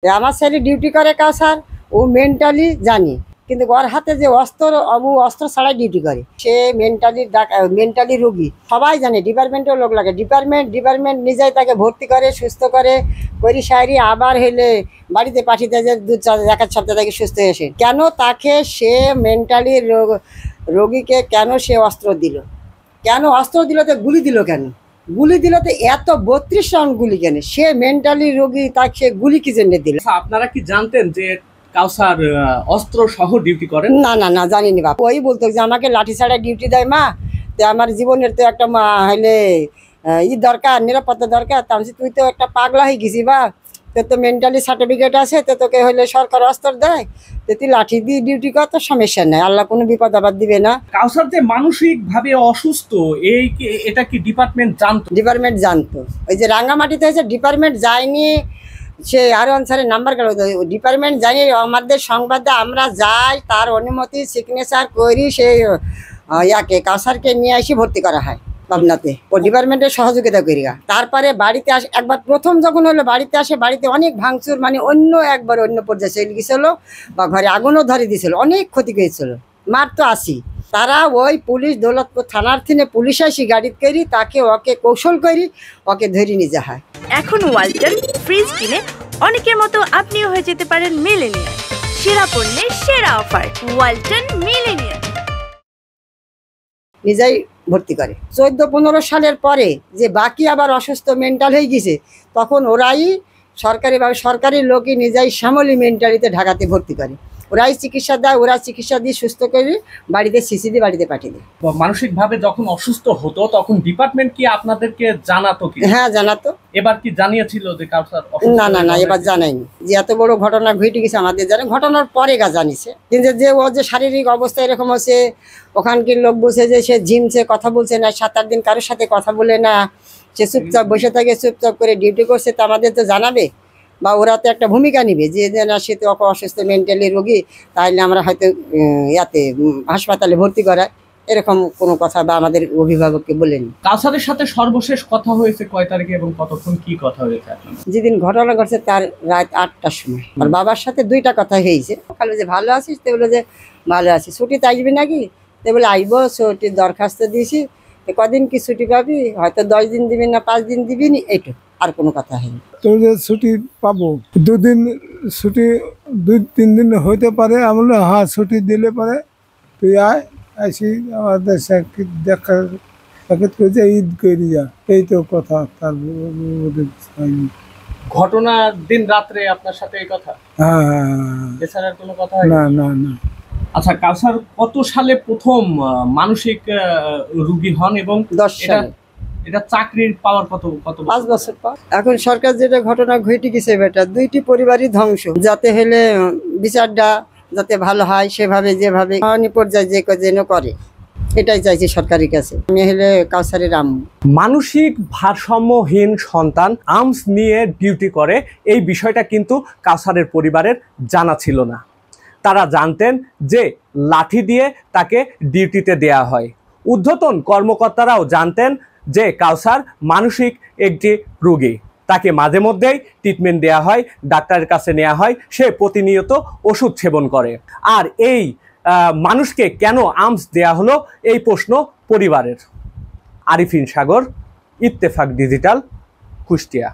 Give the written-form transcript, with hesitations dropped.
আমার ছেলে ডিউটি করে কাউসার, ও মেন্টালি জানি, কিন্তু ওর হাতে যে অস্ত্র ছাড়াই ডিউটি করে, সে মেন্টালি রোগী। সবাই জানে, ডিপার্টমেন্টেও লোক লাগে, ডিপার্টমেন্ট নিজেই তাকে ভর্তি করে, সুস্থ করে সারি আবার হইলে বাড়িতে পাঠিয়ে দেয় যে 2-4 সপ্তাহ থেকে সুস্থ হয়ে আসে। কেন তাকে সে মেন্টালি রোগীকে কেন সে অস্ত্র দিল? কেন অস্ত্র দিল? তো গুলি দিল কেন? গুলি দিল তো এত 32 রাউন্ড গুলি কেন? সে মেন্টালি রোগী, তাকে সে গুলি কি জন্য দিল? আপনারা কি জানতেন যে কাউসার অস্ত্র সহ ডিউটি করেন? না না না, জানিনি বাপ। ওই বলতো যে আমাকে লাঠি ছাড়া ডিউটি দেয় মা, তো আমার জীবনের তো একটা মা হইলে দরকার, নিরাপত্তা দরকার। তা তুই তো একটা পাগলা হয়ে গেছি বা, তোর তো মেন্টালি সার্টিফিকেট আছে, তো তোকে হইলে সরকার অস্ত্র দেয়, তো তুই লাঠি দিয়ে ডিউটি কর, তো সমস্যা নেই, আল্লাহ কোনো বিপদ আবার দিবে না। কাউসার যে মানসিক ভাবে অসুস্থ, এটা কি ডিপার্টমেন্ট জানতো? ডিপার্টমেন্ট জানতো। ওই যে রাঙ্গামাটিতে হয়েছে, ডিপার্টমেন্ট যায়নি, সে আরো অনুসারে নাম্বার গেল, ডিপার্টমেন্ট যায়নি। আমাদের সংবাদে আমরা যাই, তার অনুমতি সিগনেচার করি, সেই কাউসারকে নিয়ে এসে ভর্তি করা হয় পাবনাতে। ও ডিপার্টমেন্টের সহযোগিতা করি। তারপরে বাড়িতে আসে, একবার প্রথম যখন হলো বাড়িতে আসে, বাড়িতে অনেক ভাঙচুর, মানে অন্য পর্যায়ে চলে গেছিল, বা ঘরে আগুনও ধরে দিয়েছিল, অনেক ক্ষতি করেছিল। মার তো আসি, তারা ওই পুলিশ দৌলতপুর থানার থেকে পুলিশ আসি গাড়ি করি, ওকে কৌশল করি ওকে ধরে নিয়ে যা হয়। এখন ওয়ালটন ফ্রিজ কিনে অনেকের মতো আপনিও হয়ে যেতে পারেন মিলেনিয়ার। সেরা পণ্যের সেরা অফার, ওয়ালটন মিলেনিয়ার। নিজেই ভর্তি করে। 14-15 সালের পরে যে বাকি আবার অসুস্থ মেন্টাল হয়ে গেছে, তখন ওরাই সরকারি লোকই নিজেই শ্যামলী মেন্টালিতে ঢাকাতে ভর্তি করে। ওরাই চিকিৎসা দেয়, ওরা চিকিৎসা দিয়ে সুস্থ করে বাড়িতে সিসি দিয়ে বাড়িতে পাঠিয়ে দেয়। মানসিক ভাবে যখন অসুস্থ হতো, তখন ডিপার্টমেন্ট কি আপনাদেরকে জানাতো? কি হ্যাঁ, জানাতো। এবার কি জানিয়েছিল যে কাউসার? না না না, এবার জানাইনি। যে এত বড় ঘটনা ঘটে গেছে আমাদের জানে, ঘটনার পরে জানিছে, কিন্তু যে ও যে শারীরিক অবস্থা এরকম হচ্ছে, ওখানকার লোক বলছে যে সে ঝিমছে, কথা বলছে না, 7-8 দিন কারোর সাথে কথা বলে না, সে চুপচাপ বসে থাকে, চুপচাপ করে ডিউটি করছে, তো আমাদের তো জানাবে, বা ওরা তো একটা ভূমিকা নিবে যে না সে তো অসুস্থ মেন্টালি রোগী, তাহলে আমরা হয়তো হাসপাতালে ভর্তি করায়, এরকম কোনো কথা বা আমাদের অভিভাবককে বলেনি। কাউসারের সাথে সর্বশেষ কথা হয়েছে কয় তারিখে এবং কতক্ষণ কি কথা হয়েছে? যেদিন ঘটনা ঘটছে তার রাত 8টার সময়। আর বাবার সাথে 2টা কথা হয়েছে। খালি যে ভালো আছিস, তো বলে যে ভালো আছি, ছুটিতে আসবি নাকি? তো বলে আসবো, ছুটির দরখাস্ত দিয়েছি, কদিন কি ছুটি পাবি? হয়তো 10 দিন দিবি না 5 দিন দিবি নি, এইটু, আর কোনো কথা হয়নি। তোদের ছুটি পাবো, 2 দিন ছুটি, 2-3 দিন হইতে পারে। আমি বললাম হ্যাঁ, ছুটি দিলে পারে, তুই আয়, আসি আমাদের দেখা সাক্ষাৎ করে ঈদ করি যা, এই তো কথা। তার হয়নি। ঘটনার দিন রাত্রে আপনার সাথে এই কথা? হ্যাঁ হ্যাঁ, এছাড়া কোনো কথা? না না না। আচ্ছা, কাউসার কত সালে প্রথম মানসিক রোগী হন এবং 10 সালে। এটা চাকরির পাওয়ার কত 5 বছর পর। এখন সরকার যেটা ঘটনা ঘটে গেছে, বেটা 2টি পরিবারই ধ্বংস, যাতে হলে বিচারটা যাতে ভালো হয়, সেভাবে যেভাবে পর্যায়ে যে যেন করে, এটাই চাইছি সরকারের কাছে। আমি হলে কাউসারের আম্মু। মানসিক ভারসাম্যহীন সন্তান আর্মস নিয়ে ডিউটি করে, এই বিষয়টা কিন্তু কাউসারের পরিবারের জানা ছিল না। তারা জানতেন যে লাঠি দিয়ে তাকে ডিউটিতে দেয়া হয়। ঊর্ধ্বতন কর্মকর্তারাও জানতেন যে কাউসার মানসিক একটি রোগী, তাকে মাঝে মধ্যেই ট্রিটমেন্ট দেওয়া হয়, ডাক্তারের কাছে নেওয়া হয়, সে প্রতিনিয়ত ওষুধ সেবন করে। আর এই মানুষকে কেন আর্মস দেয়া হলো, এই প্রশ্ন পরিবারের। আরিফিন সাগর, ইত্তেফাক ডিজিটাল, কুষ্টিয়া।